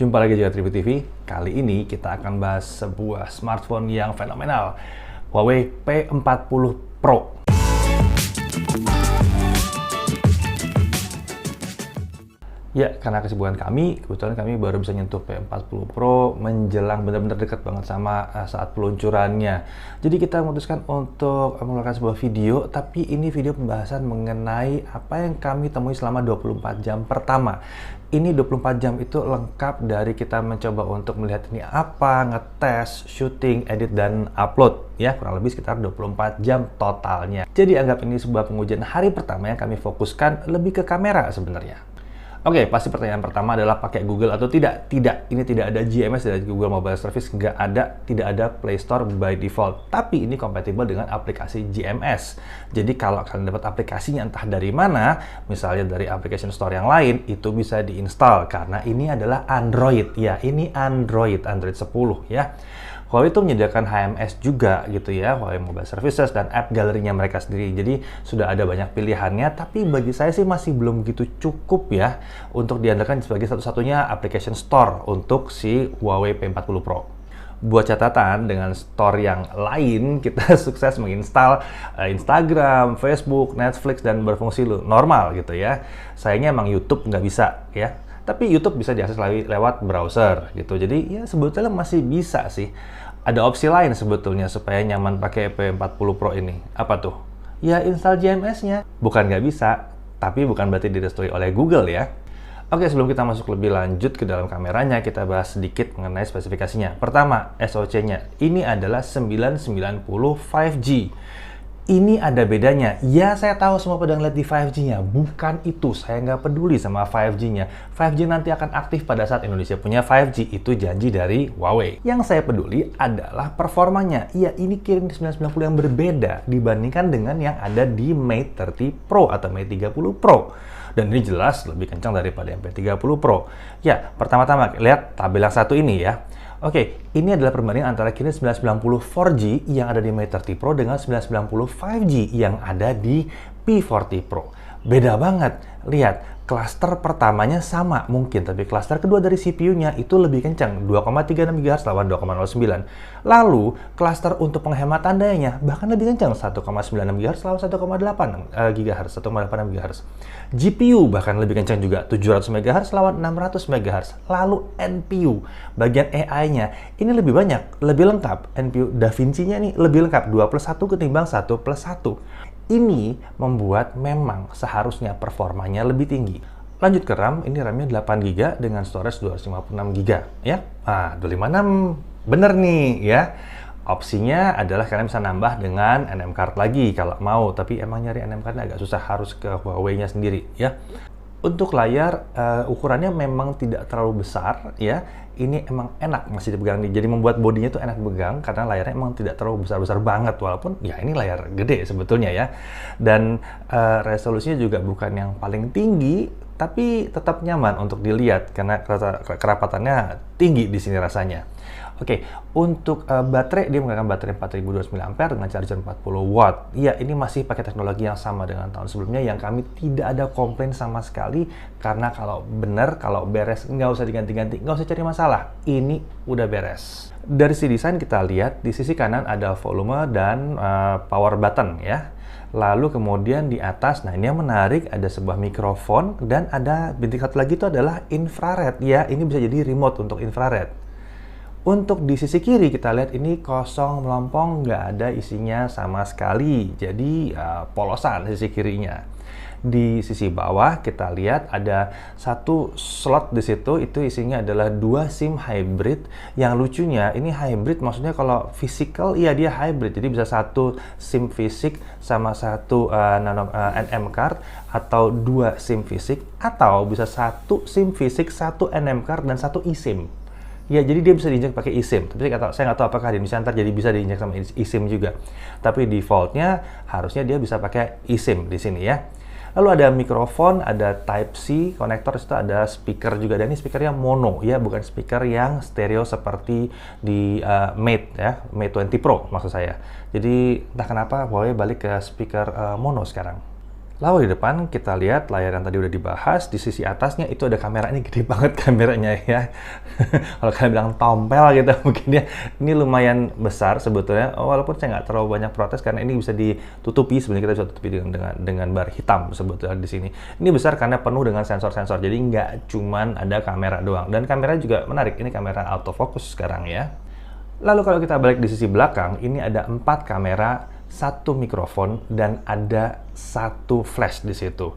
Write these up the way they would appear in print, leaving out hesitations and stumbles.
Jumpa lagi di Tribu TV. Kali ini kita akan bahas sebuah smartphone yang fenomenal, Huawei P40 Pro. Ya, karena kesibukan kami, kebetulan kami baru bisa nyentuh P40 Pro menjelang benar-benar dekat banget sama saat peluncurannya. Jadi kita memutuskan untuk mengeluarkan sebuah video, tapi ini video pembahasan mengenai apa yang kami temui selama 24 jam pertama. Ini 24 jam itu lengkap dari kita mencoba untuk melihat ini apa, ngetes, syuting, edit, dan upload. Ya, kurang lebih sekitar 24 jam totalnya. Jadi anggap ini sebuah pengujian hari pertama yang kami fokuskan lebih ke kamera sebenarnya. Oke, pasti pertanyaan pertama adalah pakai Google atau tidak? Tidak, ini tidak ada GMS dari Google Mobile Service, nggak ada, tidak ada Play Store by default. Tapi ini kompatibel dengan aplikasi GMS. Jadi kalau kalian dapat aplikasinya entah dari mana, misalnya dari application store yang lain, itu bisa diinstal karena ini adalah Android. Ya, ini Android 10 ya. Huawei itu menyediakan HMS juga gitu ya, Huawei Mobile Services dan app galerinya mereka sendiri. Jadi sudah ada banyak pilihannya, tapi bagi saya sih masih belum begitu cukup ya untuk diandalkan sebagai satu-satunya application store untuk si Huawei P40 Pro. Buat catatan, dengan store yang lain kita sukses menginstal Instagram, Facebook, Netflix, dan berfungsi normal gitu ya. Sayangnya emang YouTube nggak bisa ya. Tapi YouTube bisa diakses lewat browser gitu. Jadi ya sebetulnya masih bisa sih. Ada opsi lain sebetulnya supaya nyaman pakai P40 Pro ini. Apa tuh? Ya install GMS-nya. Bukan nggak bisa, tapi bukan berarti direstui oleh Google ya. Oke, sebelum kita masuk lebih lanjut ke dalam kameranya, kita bahas sedikit mengenai spesifikasinya. Pertama, SoC-nya. Ini adalah 990 5G. Ini ada bedanya. Ya, saya tahu semua pada ngeliat di 5G-nya. Bukan itu, saya nggak peduli sama 5G-nya. 5G nanti akan aktif pada saat Indonesia punya 5G. Itu janji dari Huawei. Yang saya peduli adalah performanya. Ya, ini kirim di 990 yang berbeda dibandingkan dengan yang ada di Mate 30 Pro atau Mate 30 Pro. Dan ini jelas lebih kencang daripada yang P30 Pro. Ya, pertama-tama lihat tabel yang satu ini ya. Oke, ini adalah perbandingan antara kirim 990 4G yang ada di Mate 30 Pro dengan 990 5G yang ada di P40 Pro. Beda banget. Lihat, klaster pertamanya sama mungkin, tapi klaster kedua dari CPU-nya itu lebih kencang, 2,36 GHz lawan 2,09. Lalu, klaster untuk penghematan dayanya bahkan lebih kencang, 1,96 GHz lawan 1,8 GHz, 1,86 GHz. GPU bahkan lebih kencang juga, 700 MHz lawan 600 MHz. Lalu NPU, bagian AI-nya ini lebih banyak, lebih lengkap. NPU DaVinci-nya nih lebih lengkap, 2+1 ketimbang 1+1. Ini membuat memang seharusnya performanya lebih tinggi. Lanjut ke RAM, ini RAM-nya 8GB dengan storage 256GB ya. Nah, 256 bener nih ya. Opsinya adalah kalian bisa nambah dengan NM card lagi kalau mau, tapi emang nyari NM card agak susah, harus ke Huawei-nya sendiri ya. Untuk layar, ukurannya memang tidak terlalu besar ya. Ini emang enak masih dipegang nih. Jadi membuat bodinya tuh enak dipegang karena layarnya emang tidak terlalu besar-besar banget, walaupun ya ini layar gede sebetulnya ya. Dan resolusinya juga bukan yang paling tinggi, tapi tetap nyaman untuk dilihat karena kerapatannya tinggi di sini rasanya. Oke, untuk baterai, dia menggunakan baterai 4200 mAh dengan charger 40 watt. Ya, ini masih pakai teknologi yang sama dengan tahun sebelumnya yang kami tidak ada komplain sama sekali, karena kalau benar, kalau beres, nggak usah diganti-ganti, nggak usah cari masalah. Ini udah beres. Dari sisi desain kita lihat, di sisi kanan ada volume dan power button ya. Lalu kemudian di atas, nah ini yang menarik, ada sebuah mikrofon dan ada bintik satu lagi itu adalah infrared ya. Ini bisa jadi remote untuk infrared. Untuk di sisi kiri kita lihat ini kosong melompong, nggak ada isinya sama sekali. Jadi polosan sisi kirinya. Di sisi bawah kita lihat ada satu slot di situ, itu isinya adalah 2 SIM hybrid. Yang lucunya ini hybrid, maksudnya kalau physical iya dia hybrid. Jadi bisa satu SIM fisik sama satu NM card, atau 2 SIM fisik, atau bisa satu SIM fisik, satu NM card dan satu eSIM. Ya, jadi dia bisa diinjak pakai eSIM. Tapi saya nggak tahu apakah di Indonesia ntar jadi bisa diinjak sama eSIM juga. Tapi defaultnya harusnya dia bisa pakai eSIM di sini ya. Lalu ada mikrofon, ada Type-C konektor, itu ada speaker juga. Dan ini speakernya mono ya, bukan speaker yang stereo seperti di Mate ya, Mate 20 Pro maksud saya. Jadi entah kenapa Huawei balik ke speaker mono sekarang. Lalu di depan kita lihat layar yang tadi udah dibahas, di sisi atasnya itu ada kamera, ini gede banget kameranya ya. Kalau kalian bilang tompel gitu mungkin ya, ini lumayan besar sebetulnya, walaupun saya nggak terlalu banyak protes karena ini bisa ditutupi, sebenarnya kita bisa tutupi dengan bar hitam sebetulnya di sini. Ini besar karena penuh dengan sensor-sensor, jadi nggak cuman ada kamera doang. Dan kamera juga menarik, ini kamera autofocus sekarang ya. Lalu kalau kita balik di sisi belakang, ini ada 4 kamera, 1 mikrofon, dan ada 1 flash di situ.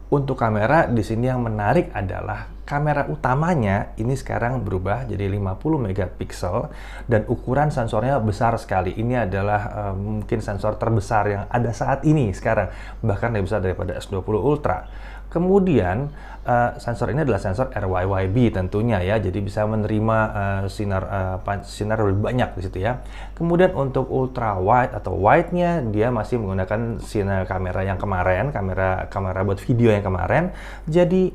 Untuk kamera, di sini yang menarik adalah kamera utamanya ini sekarang berubah jadi 50 megapiksel dan ukuran sensornya besar sekali. Ini adalah mungkin sensor terbesar yang ada saat ini sekarang, bahkan lebih besar daripada S20 Ultra. Kemudian sensor ini adalah sensor RYYB tentunya ya, jadi bisa menerima sinar lebih banyak di situ ya. Kemudian untuk ultra wide atau wide-nya dia masih menggunakan sinar kamera yang kemarin, kamera buat video yang kemarin. Jadi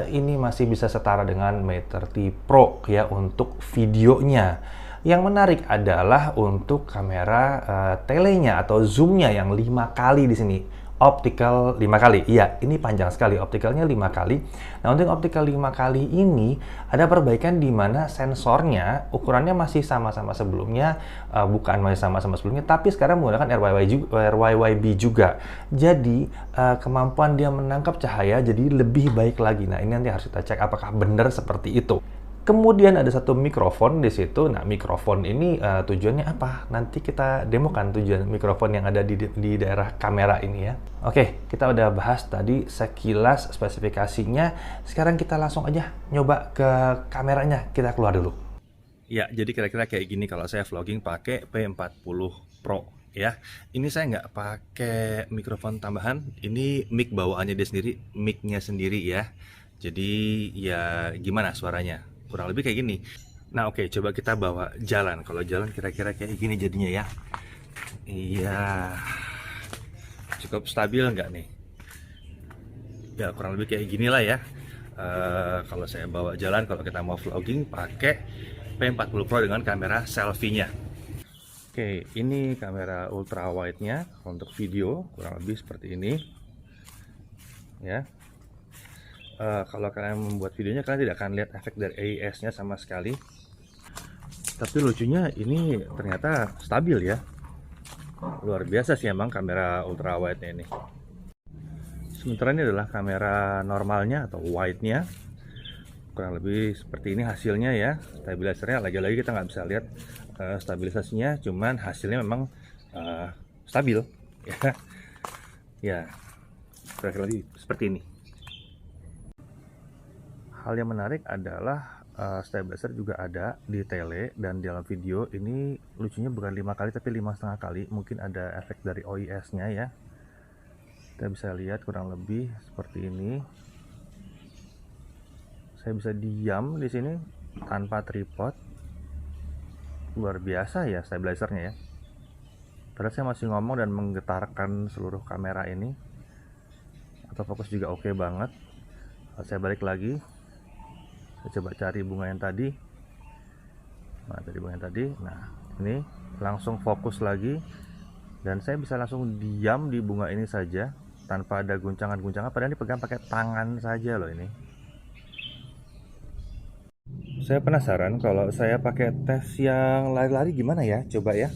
ini masih bisa setara dengan Mate 30 Pro ya untuk videonya. Yang menarik adalah untuk kamera telenya atau zoomnya yang 5 kali di sini. Optical 5 kali, iya ini panjang sekali, opticalnya 5 kali. Nah untuk optical 5 kali ini ada perbaikan di mana sensornya ukurannya masih sama-sama sebelumnya, bukan masih sama-sama sebelumnya, tapi sekarang menggunakan RYYB juga. Jadi kemampuan dia menangkap cahaya jadi lebih baik lagi. Nah ini nanti harus kita cek apakah benar seperti itu. Kemudian ada 1 mikrofon di situ. Nah, mikrofon ini tujuannya apa? Nanti kita demokan tujuan mikrofon yang ada di daerah kamera ini ya. Oke, kita udah bahas tadi sekilas spesifikasinya. Sekarang kita langsung aja nyoba ke kameranya. Kita keluar dulu. Ya, jadi kira-kira kayak gini kalau saya vlogging pakai P40 Pro ya. Ini saya nggak pakai mikrofon tambahan. Ini mic bawaannya dia sendiri, mic-nya sendiri ya. Jadi ya gimana suaranya? Kurang lebih kayak gini. Nah oke, coba kita bawa jalan. Kalau jalan kira-kira kayak gini jadinya ya. Iya. Cukup stabil nggak nih? Ya kurang lebih kayak gini lah ya. Kalau saya bawa jalan, kalau kita mau vlogging pakai P40 Pro dengan kamera selfie-nya. Oke, ini kamera ultra wide-nya untuk video, kurang lebih seperti ini. Ya. Kalau kalian membuat videonya, kalian tidak akan lihat efek dari AIS-nya sama sekali. Tapi lucunya ini ternyata stabil ya. Luar biasa sih emang kamera ultra wide-nya ini. Sementara ini adalah kamera normalnya atau wide-nya. Kurang lebih seperti ini hasilnya ya. Stabilisernya lagi-lagi kita nggak bisa lihat stabilisasinya, cuman hasilnya memang stabil ya. Ya, kira-kira seperti ini. Hal yang menarik adalah stabilizer juga ada di tele, dan dalam video ini lucunya bukan 5 kali tapi 5,5 kali. Mungkin ada efek dari OIS-nya ya. Kita bisa lihat kurang lebih seperti ini. Saya bisa diam di sini tanpa tripod. Luar biasa ya stabilizernya ya. Padahal saya masih ngomong dan menggetarkan seluruh kamera ini. Autofocus juga oke banget. Saya balik lagi. Saya coba cari bunga yang tadi. Nah, tadi bunga yang tadi. Nah, ini langsung fokus lagi. Dan saya bisa langsung diam di bunga ini saja tanpa ada guncangan-guncangan. Padahal ini pegang pakai tangan saja loh ini. Saya penasaran kalau saya pakai tes yang lari-lari gimana ya? Coba ya.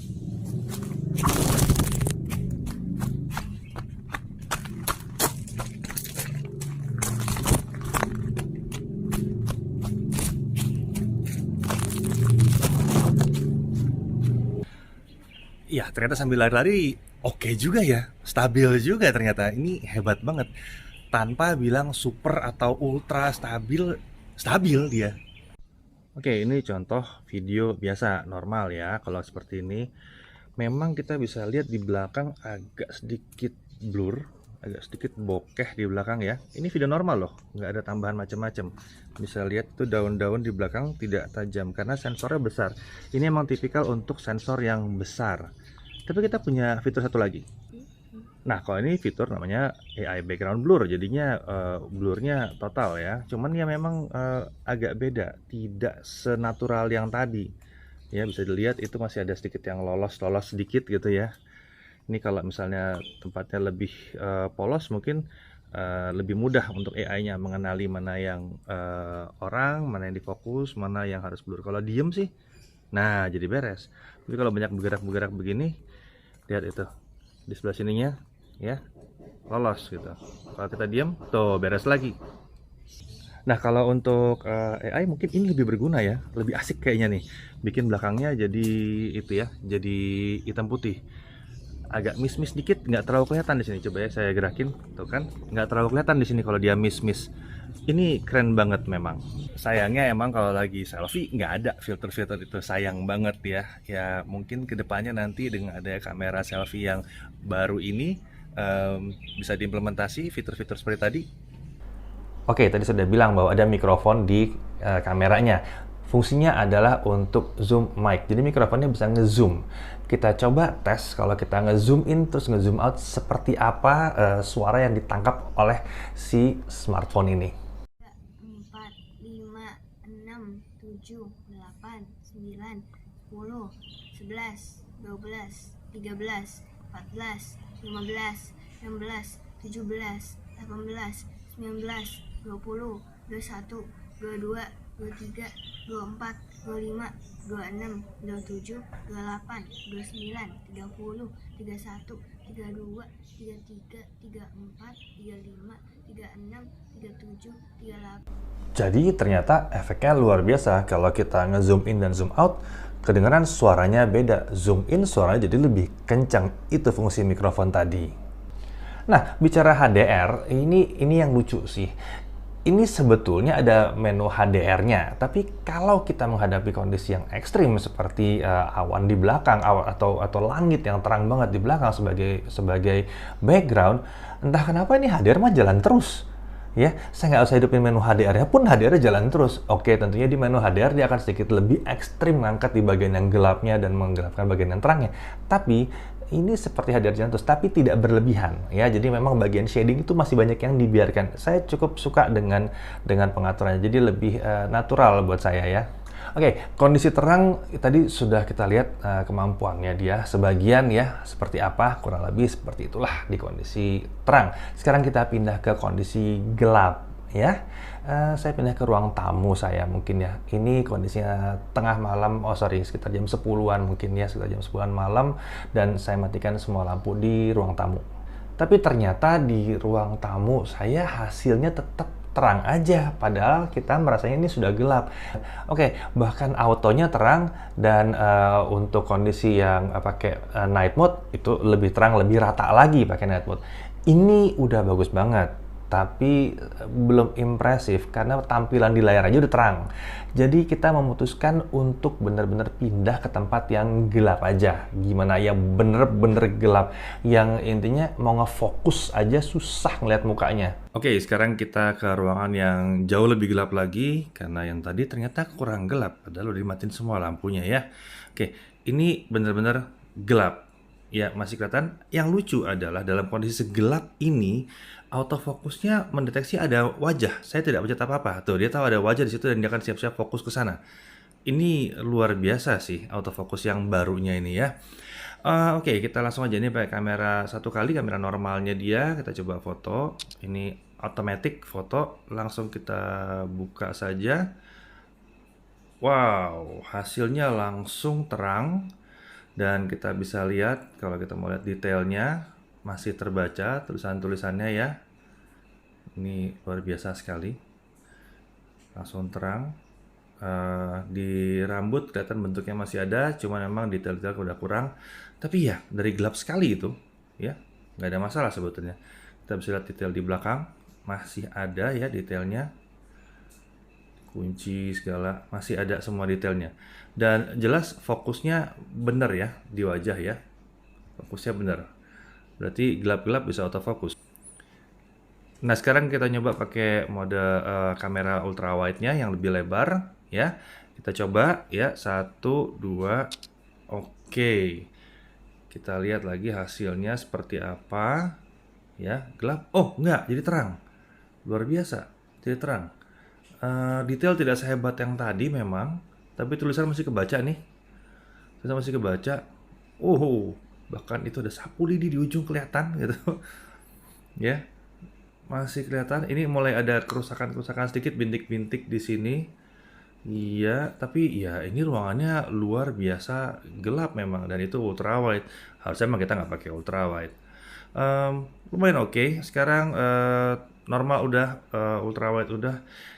Ya ternyata sambil lari-lari oke juga ya, stabil juga ternyata. Ini hebat banget, tanpa bilang super atau ultra stabil, stabil dia. Oke, ini contoh video biasa normal ya. Kalau seperti ini memang kita bisa lihat di belakang agak sedikit blur, agak sedikit bokeh di belakang ya. Ini video normal loh, nggak ada tambahan macam-macam. Bisa lihat tuh daun-daun di belakang tidak tajam karena sensornya besar. Ini emang tipikal untuk sensor yang besar. Tapi kita punya fitur satu lagi. Nah, kalau ini fitur namanya AI background blur, jadinya blurnya total ya. Cuman ya memang agak beda, tidak senatural yang tadi. Ya bisa dilihat itu masih ada sedikit yang lolos sedikit gitu ya. Ini kalau misalnya tempatnya lebih polos, mungkin lebih mudah untuk AI-nya mengenali mana yang orang, mana yang difokus, mana yang harus blur. Kalau diem sih, nah jadi beres. Tapi kalau banyak bergerak-bergerak begini, lihat itu di sebelah sininya, ya lolos gitu. Kalau kita diem, tuh beres lagi. Nah, kalau untuk AI mungkin ini lebih berguna ya, lebih asik kayaknya nih. Bikin belakangnya jadi itu ya, jadi hitam putih. Agak miss-miss dikit, nggak terlalu kelihatan di sini. Coba ya saya gerakin, tuh kan, nggak terlalu kelihatan di sini kalau dia miss-miss. Ini keren banget memang. Sayangnya emang kalau lagi selfie nggak ada filter-filter itu, sayang banget ya. Ya mungkin kedepannya nanti dengan ada kamera selfie yang baru ini bisa diimplementasi fitur-fitur seperti tadi. Oke, tadi sudah bilang bahwa ada mikrofon di kameranya. Fungsinya adalah untuk zoom mic. Jadi mikrofonnya bisa nge-zoom. Kita coba tes kalau kita nge-zoom in terus nge-zoom out seperti apa suara yang ditangkap oleh si smartphone ini. 4, 5, 6, 7, 8, 9, 10, 11, 12, 13, 14, 15, 16, 17, 18, 19, 20, 21, 22, 23, 24, 25, 26, 27, 28, 29, 30, 31, 32, 33, 34, 35, 36, 37, 38. Jadi ternyata efeknya luar biasa. Kalau kita nge-zoom in dan zoom out, kedengaran suaranya beda. Zoom in suaranya jadi lebih kencang. Itu fungsi mikrofon tadi. Nah, bicara HDR, ini yang lucu sih. Ini sebetulnya ada menu HDR-nya, tapi kalau kita menghadapi kondisi yang ekstrim seperti awan di belakang, atau langit yang terang banget di belakang sebagai background, entah kenapa ini HDR mah jalan terus. Ya, saya nggak usah hidupin menu HDR-nya pun HDR-nya jalan terus. Oke, tentunya di menu HDR dia akan sedikit lebih ekstrim mengangkat di bagian yang gelapnya dan menggelapkan bagian yang terangnya. Tapi ini seperti HDR jalan terus, tapi tidak berlebihan. Ya, jadi memang bagian shading itu masih banyak yang dibiarkan. Saya cukup suka dengan pengaturannya, jadi lebih natural buat saya ya. Oke, kondisi terang tadi sudah kita lihat kemampuannya dia sebagian ya, seperti apa, kurang lebih seperti itulah di kondisi terang. Sekarang kita pindah ke kondisi gelap ya. Saya pindah ke ruang tamu saya mungkin ya. Ini kondisinya tengah malam, sekitar jam 10-an mungkin ya, sekitar jam 10-an malam, dan saya matikan semua lampu di ruang tamu. Tapi ternyata di ruang tamu saya hasilnya tetap terang aja, padahal kita merasanya ini sudah gelap. Oke, bahkan autonya terang, dan untuk kondisi yang pakai night mode itu lebih terang, lebih rata lagi pakai night mode. Ini udah bagus banget, tapi belum impresif karena tampilan di layar aja udah terang. Jadi kita memutuskan untuk benar-benar pindah ke tempat yang gelap aja. Gimana ya, bener-bener gelap, yang intinya mau ngefokus aja susah ngeliat mukanya. Oke, sekarang kita ke ruangan yang jauh lebih gelap lagi karena yang tadi ternyata kurang gelap, padahal udah dimatiin semua lampunya ya. Oke, ini bener-bener gelap. Ya, masih kelihatan. Yang lucu adalah dalam kondisi segelap ini, autofokusnya mendeteksi ada wajah. Saya tidak pencet apa-apa. Tuh, dia tahu ada wajah di situ dan dia akan siap-siap fokus ke sana. Ini luar biasa sih autofokus yang barunya ini ya. Oke, kita langsung aja nih pakai kamera satu kali, kamera normalnya dia. Kita coba foto. Ini automatic foto. Langsung kita buka saja. Wow, hasilnya langsung terang. Dan kita bisa lihat, kalau kita mau lihat detailnya, masih terbaca tulisan-tulisannya ya. Ini luar biasa sekali. Langsung terang. Di rambut kelihatan bentuknya masih ada, cuma memang detail-detail udah kurang. Tapi ya, dari gelap sekali itu, ya, nggak ada masalah sebetulnya. Kita bisa lihat detail di belakang, masih ada ya detailnya. Kunci segala, masih ada semua detailnya. Dan jelas fokusnya bener ya di wajah ya. Fokusnya bener. Berarti gelap-gelap bisa autofokus. Nah, sekarang kita nyoba pakai mode kamera ultra wide-nya yang lebih lebar ya. Kita coba ya, 1, 2, oke. Kita lihat lagi hasilnya seperti apa. Ya, gelap. Oh, enggak, jadi terang. Luar biasa, jadi terang. Detail tidak sehebat yang tadi memang, tapi tulisan masih kebaca nih. Tulisan masih kebaca. Bahkan itu ada sapu lidi di ujung kelihatan gitu. Ya, masih kelihatan. Ini mulai ada kerusakan-kerusakan sedikit, bintik-bintik di sini. Iya, tapi ya ini ruangannya luar biasa gelap memang dan itu ultrawide. Harusnya emang kita nggak pakai ultrawide. Lumayan oke. Sekarang normal udah, ultrawide udah.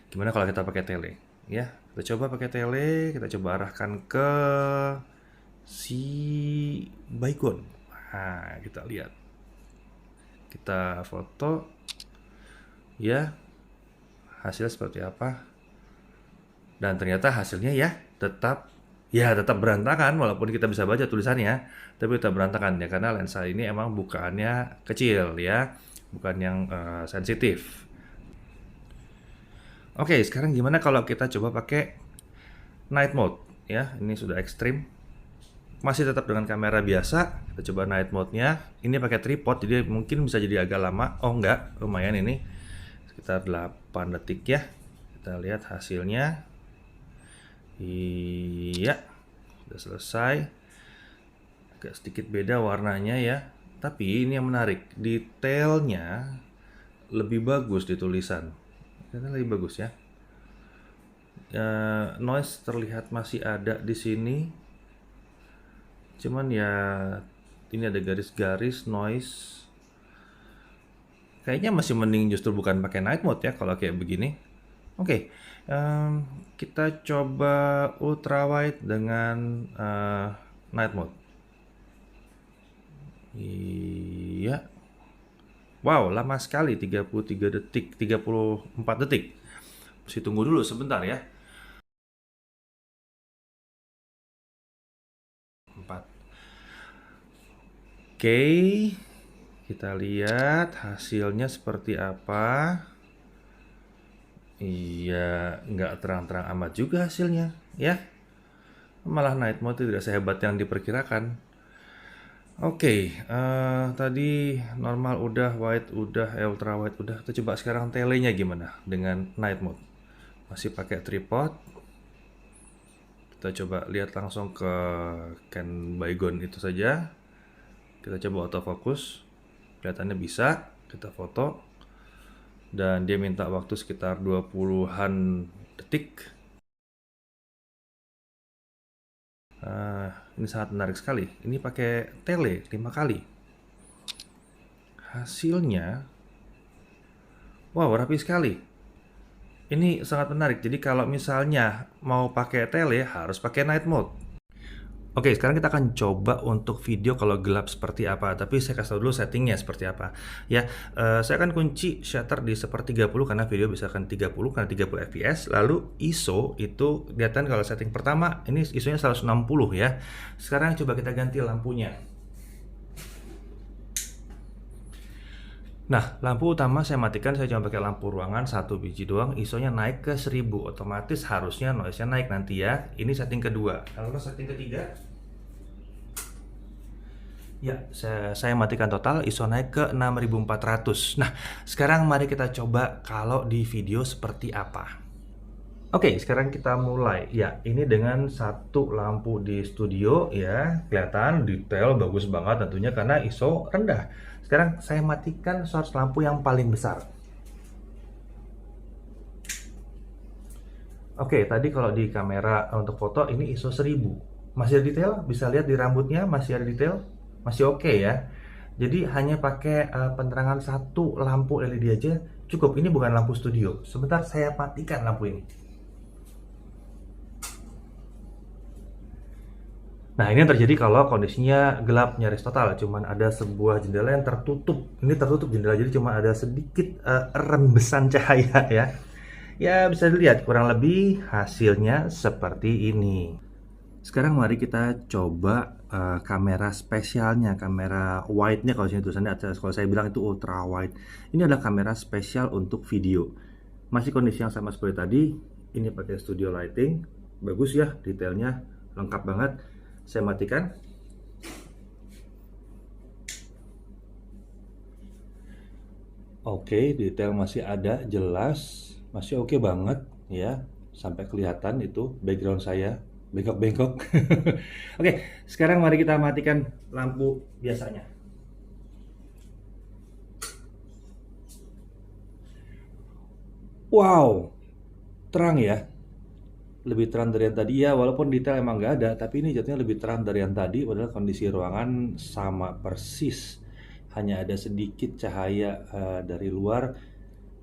Gimana kalau kita pakai tele? Ya, kita coba pakai tele. Kita coba arahkan ke si Baygon. Nah, kita lihat. Kita foto. Ya, hasilnya seperti apa? Dan ternyata hasilnya tetap berantakan walaupun kita bisa baca tulisannya, tapi tetap berantakan ya karena lensa ini emang bukaannya kecil ya, bukan yang sensitif. Oke, sekarang gimana kalau kita coba pakai night mode ya? Ini sudah ekstrim. Masih tetap dengan kamera biasa, kita coba night mode-nya. Ini pakai tripod jadi mungkin bisa jadi agak lama. Oh enggak, lumayan ini. Sekitar 8 detik ya. Kita lihat hasilnya. Iya, sudah selesai. Agak sedikit beda warnanya ya. Tapi ini yang menarik, detailnya lebih bagus di tulisan. Ternyata lebih bagus ya. Noise terlihat masih ada di sini. Cuman ya ini ada garis-garis noise. Kayaknya masih mending justru bukan pakai night mode ya kalau kayak begini. Oke, kita coba ultrawide dengan night mode. Iya. Wow, lama sekali 33 detik, 34 detik. Mesti tunggu dulu sebentar ya. 4. Oke, kita lihat hasilnya seperti apa. Iya, nggak terang-terang amat juga hasilnya, ya. Malah night mode tidak sehebat yang diperkirakan. Oke, tadi normal udah, wide udah, ultra wide udah. Kita coba sekarang telenya gimana dengan night mode. Masih pakai tripod. Kita coba lihat langsung ke Ken Baygon itu saja. Kita coba autofocus. Kelihatannya bisa. Kita foto. Dan dia minta waktu sekitar 20-an detik. Ini sangat menarik sekali. Ini pakai tele 5 kali. Hasilnya, wow, rapi sekali. Ini sangat menarik. Jadi kalau misalnya mau pakai tele harus pakai night mode. Oke, sekarang kita akan coba untuk video kalau gelap seperti apa. Tapi saya kasih tahu dulu settingnya seperti apa. Ya, saya akan kunci shutter di 1/30 karena video bisa akan 30 karena 30 fps. Lalu ISO itu kelihatan kalau setting pertama ini ISO-nya 160 ya. Sekarang coba kita ganti lampunya. Nah, lampu utama saya matikan, saya cuma pakai lampu ruangan 1 biji doang. ISO-nya naik ke 1000, otomatis harusnya noise-nya naik nanti ya. Ini setting kedua. Lalu setting ketiga, ya, saya matikan total, ISO naik ke 6400. Nah, sekarang mari kita coba kalau di video seperti apa. Oke, sekarang kita mulai. Ya, ini dengan satu lampu di studio ya, kelihatan detail bagus banget tentunya karena ISO rendah. Sekarang saya matikan source lampu yang paling besar. Oke, tadi kalau di kamera untuk foto ini ISO 1000. Masih ada detail, bisa lihat di rambutnya masih ada detail. Masih oke ya. Jadi hanya pakai penerangan satu lampu LED aja cukup. Ini bukan lampu studio. Sebentar saya matikan lampu ini. Nah, ini yang terjadi kalau kondisinya gelap nyaris total, cuman ada sebuah jendela yang tertutup. Ini tertutup jendela, jadi cuma ada sedikit rembesan cahaya ya. Ya, bisa dilihat kurang lebih hasilnya seperti ini. Sekarang mari kita coba kamera spesialnya, kamera wide-nya kalau sini tulisannya, kalau saya bilang itu ultra wide. Ini adalah kamera spesial untuk video. Masih kondisi yang sama seperti tadi. Ini pakai studio lighting, bagus ya, detailnya lengkap banget. Saya matikan. Oke, detail masih ada, jelas, masih oke banget ya, sampai kelihatan itu background saya bengkok-bengkok. Oke, sekarang mari kita matikan lampu biasanya. Wow, terang ya. Lebih terang dari yang tadi ya, walaupun detail emang nggak ada, tapi ini jatuhnya lebih terang dari yang tadi, padahal kondisi ruangan sama persis. Hanya ada sedikit cahaya dari luar,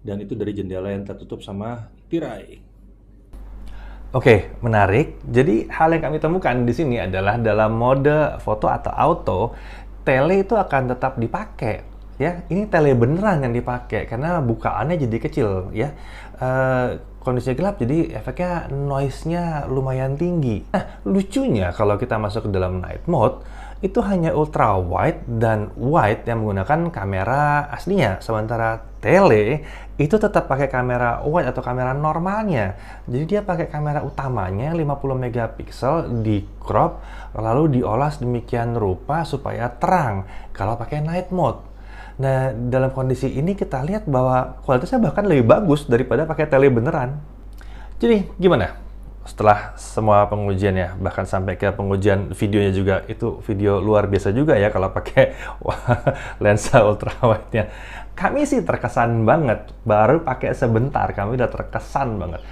dan itu dari jendela yang tertutup sama tirai. Oke, menarik. Jadi hal yang kami temukan di sini adalah dalam mode foto atau auto, tele itu akan tetap dipakai. Ya, ini tele beneran yang dipakai karena bukaannya jadi kecil, ya. Kondisinya gelap, jadi efeknya noise-nya lumayan tinggi. Nah, lucunya kalau kita masuk ke dalam night mode, itu hanya ultra wide dan wide yang menggunakan kamera aslinya, sementara tele itu tetap pakai kamera wide atau kamera normalnya. Jadi dia pakai kamera utamanya 50 megapiksel di crop lalu diolah sedemikian rupa supaya terang kalau pakai night mode. Nah, dalam kondisi ini kita lihat bahwa kualitasnya bahkan lebih bagus daripada pakai tele beneran. Jadi gimana? Setelah semua pengujiannya, bahkan sampai ke pengujian videonya juga, itu video luar biasa juga ya kalau pakai lensa ultrawide-nya. Kami sih terkesan banget, baru pakai sebentar kami udah terkesan banget.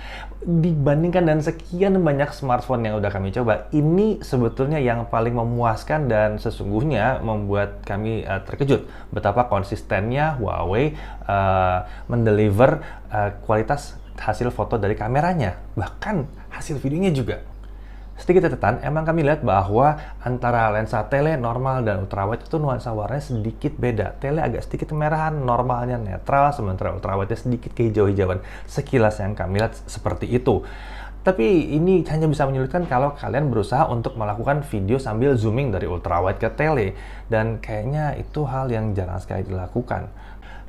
Dibandingkan dan sekian banyak smartphone yang udah kami coba, ini sebetulnya yang paling memuaskan dan sesungguhnya membuat kami terkejut betapa konsistennya Huawei mendeliver kualitas hasil foto dari kameranya, bahkan hasil videonya juga. Sedikit catatan, emang kami lihat bahwa antara lensa tele normal dan ultrawide itu nuansa warnanya sedikit beda. Tele agak sedikit kemerahan, normalnya netral, sementara ultrawide sedikit kehijau-hijauan. Sekilas yang kami lihat seperti itu. Tapi ini hanya bisa menyulitkan kalau kalian berusaha untuk melakukan video sambil zooming dari ultrawide ke tele. Dan kayaknya itu hal yang jarang sekali dilakukan.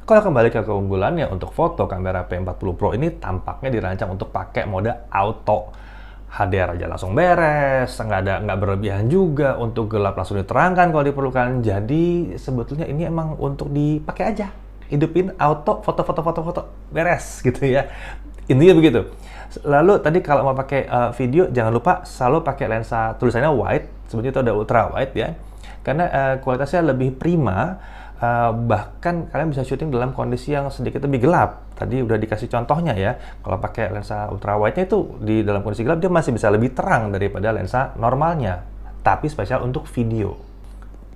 Kalau kembali ke keunggulannya, untuk foto, kamera P40 Pro ini tampaknya dirancang untuk pakai mode auto. HDR aja langsung beres, nggak berlebihan juga, untuk gelap langsung diterangkan kalau diperlukan. Jadi sebetulnya ini emang untuk dipakai aja. Hidupin auto, foto, beres gitu ya. Intinya begitu. Lalu tadi kalau mau pakai video, jangan lupa selalu pakai lensa tulisannya wide, sebetulnya itu ada ultra wide ya. Karena kualitasnya lebih prima. Bahkan kalian bisa syuting dalam kondisi yang sedikit lebih gelap. Tadi udah dikasih contohnya ya. Kalau pakai lensa ultrawide-nya itu di dalam kondisi gelap dia masih bisa lebih terang daripada lensa normalnya. Tapi spesial untuk video.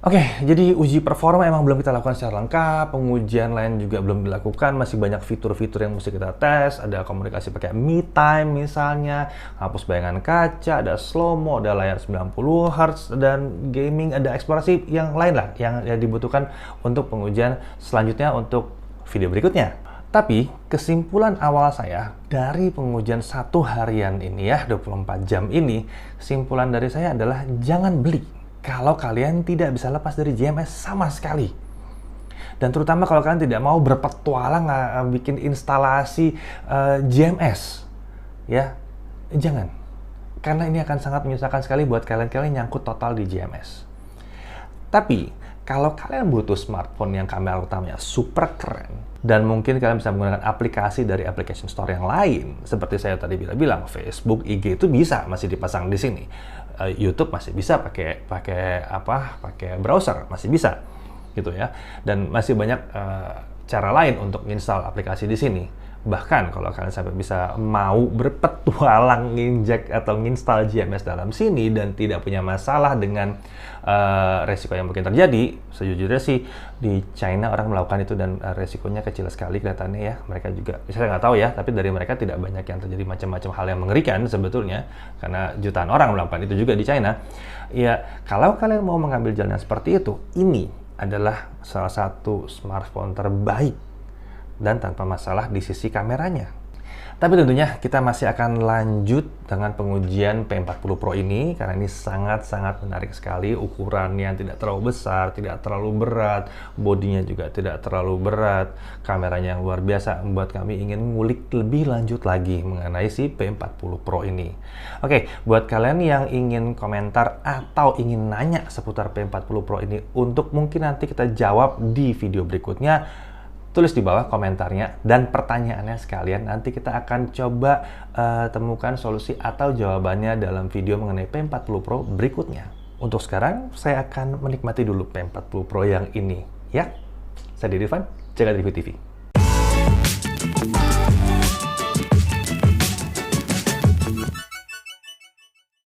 Oke, jadi uji performa emang belum kita lakukan secara lengkap, pengujian lain juga belum dilakukan, masih banyak fitur-fitur yang mesti kita tes, ada komunikasi pakai Me Time misalnya, hapus bayangan kaca, ada slow-mo, ada layar 90 Hz, dan gaming, ada eksplorasi yang lain lah yang dibutuhkan untuk pengujian selanjutnya untuk video berikutnya. Tapi kesimpulan awal saya dari pengujian 1 harian ini ya, 24 jam ini, kesimpulan dari saya adalah jangan beli kalau kalian tidak bisa lepas dari GMS sama sekali. Dan terutama kalau kalian tidak mau berpetualang bikin instalasi GMS, ya jangan. Karena ini akan sangat menyusahkan sekali buat kalian nyangkut total di GMS. Tapi kalau kalian butuh smartphone yang kamera utamanya super keren, dan mungkin kalian bisa menggunakan aplikasi dari application store yang lain, seperti saya tadi bilang, Facebook, IG itu bisa masih dipasang di sini. YouTube masih bisa pakai browser, masih bisa gitu ya. Dan masih banyak cara lain untuk install aplikasi di sini. Bahkan kalau kalian sampai bisa mau berpetualang nginjek atau nginstal GMS dalam sini dan tidak punya masalah dengan resiko yang mungkin terjadi, sejujurnya sih di China orang melakukan itu dan resikonya kecil sekali kelihatannya ya. Mereka juga, saya nggak tahu ya, tapi dari mereka tidak banyak yang terjadi macam-macam hal yang mengerikan sebetulnya, karena jutaan orang melakukan itu juga di China. Ya, kalau kalian mau mengambil jalan yang seperti itu, ini adalah salah satu smartphone terbaik dan tanpa masalah di sisi kameranya. Tapi tentunya kita masih akan lanjut dengan pengujian P40 Pro ini karena ini sangat-sangat menarik sekali. Ukurannya tidak terlalu besar, tidak terlalu berat, bodinya juga tidak terlalu berat, kameranya yang luar biasa membuat kami ingin ngulik lebih lanjut lagi mengenai si P40 Pro ini. Oke, buat kalian yang ingin komentar atau ingin nanya seputar P40 Pro ini untuk mungkin nanti kita jawab di video berikutnya, Tulis di bawah komentarnya dan pertanyaannya sekalian. Nanti kita akan coba temukan solusi atau jawabannya dalam video mengenai P40 Pro berikutnya. Untuk sekarang, saya akan menikmati dulu P40 Pro yang ini. Ya, saya Dirifan, jaga Review TV.